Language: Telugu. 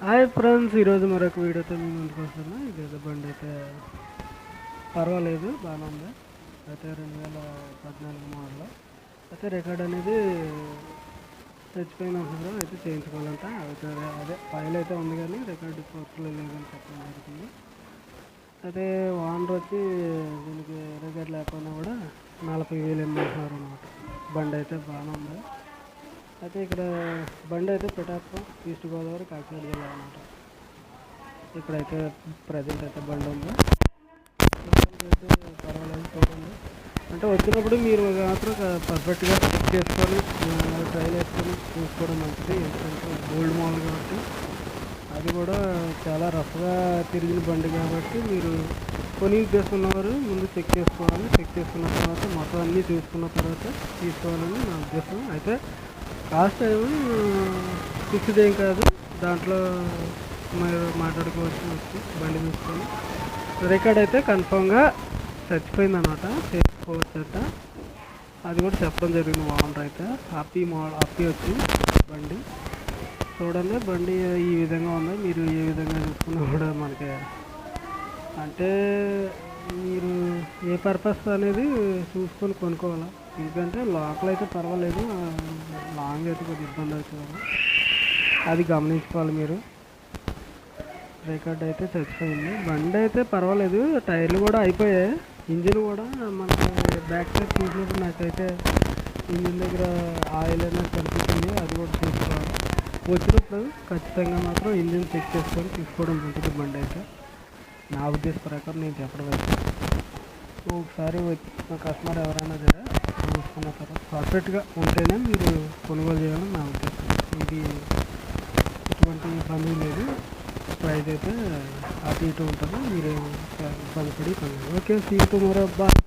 హాయ్ ఫ్రెండ్స్, ఈరోజు మరొక వీడియోతో మేము ముందుకు వస్తున్నా. ఇదైతే బండి అయితే పర్వాలేదు, బాగానే ఉంది. అయితే 2014 మోడల్. అయితే రికార్డ్ అనేది చచ్చిపోయింది అంటున్నారు. అయితే చేయించుకోవాలంట. అయితే అదే ఫైల్ అయితే ఉంది కానీ రికార్డు కోర్సులో లేదని చెప్పడం జరుగుతుంది. అయితే ఓనర్ వచ్చి దీనికి రికార్డ్ లేకపోయినా కూడా 40,000 ఇమ్మంటున్నారు అనమాట. బండి అయితే బాగానే ఉంది. అయితే ఇక్కడ బండి అయితే పిఠాపురం, ఈస్ట్ గోదావరి, కాకినాడ జిల్లా అనమాట. ఇక్కడైతే ప్రజెంట్ అయితే బండి ఉంది. అయితే పర్వాలేదు, చూడండి. అంటే వచ్చినప్పుడు మీరు మాత్రం పర్ఫెక్ట్గా చెక్ చేసుకొని ట్రైల్ వేసుకొని చూసుకోవడం మంచిది. ఎందుకంటే గోల్డ్ మోడల్ కాబట్టి అది కూడా చాలా రఫ్గా తిరిగిన బండి కాబట్టి మీరు కొని చేసుకున్నవారు ముందు చెక్ చేసుకోవాలి. చెక్ చేసుకున్న తర్వాత మొత్తం అన్నీ చూసుకున్న తర్వాత తీసుకోవాలని నా ఉద్దేశం. అయితే కాస్ట్ ఏమో ఫిక్స్డ్ ఏం కాదు, దాంట్లో మీరు మాట్లాడుకోవచ్చు వచ్చి బండి తీసుకొని. రికార్డ్ అయితే కన్ఫామ్గా చచ్చిపోయింది అనమాట, చేసుకోవచ్చట. అది కూడా చెప్పడం జరిగింది ఓనర్ అయితే. హ్యాపీ వచ్చి బండి చూడండి. బండి ఈ విధంగా ఉంది. మీరు ఏ విధంగా చూసుకున్నా కూడా మనకి అంటే మీరు ఏ పర్పస్ అనేది చూసుకొని కొనుక్కోవాలి. ఎందుకంటే లోకల్ అయితే పర్వాలేదు, లాంగ్ అయితే కొద్దిగా ఇబ్బంది అవుతుంది. అది గమనించుకోవాలి మీరు. రికార్డ్ అయితే చచ్చిపోయింది. బండి అయితే పర్వాలేదు, టైర్లు కూడా అయిపోయాయి. ఇంజిన్ కూడా మనకి బ్యాక్ సైడ్ చూసినప్పుడు నాకైతే ఇంజిన్ దగ్గర ఆయిల్ అనేది కనిపిస్తుంది. అది కూడా చూసుకోవాలి. వచ్చినప్పుడు ఖచ్చితంగా మాత్రం ఇంజిన్ చెక్ చేసుకొని తీసుకోవడం ఉంటుంది బండి అయితే. నా ఉద్దేశ ప్రకారం నేను చెప్పడం అయితే ఒకసారి వచ్చిన కస్టమర్ ఎవరైనా సరే చూసుకున్న తర్వాత పర్ఫెక్ట్గా ఉంటేనే మీరు కొనుగోలు చేయాలని నా ఉద్దేశం. ఇది ఎటువంటి ఇబ్బంది లేదు. ప్రైస్ అయితే అటు ఇటు ఉంటుంది. మీరు ఇబ్బంది పడి కొనండి. Okay, see tomorrow, bye.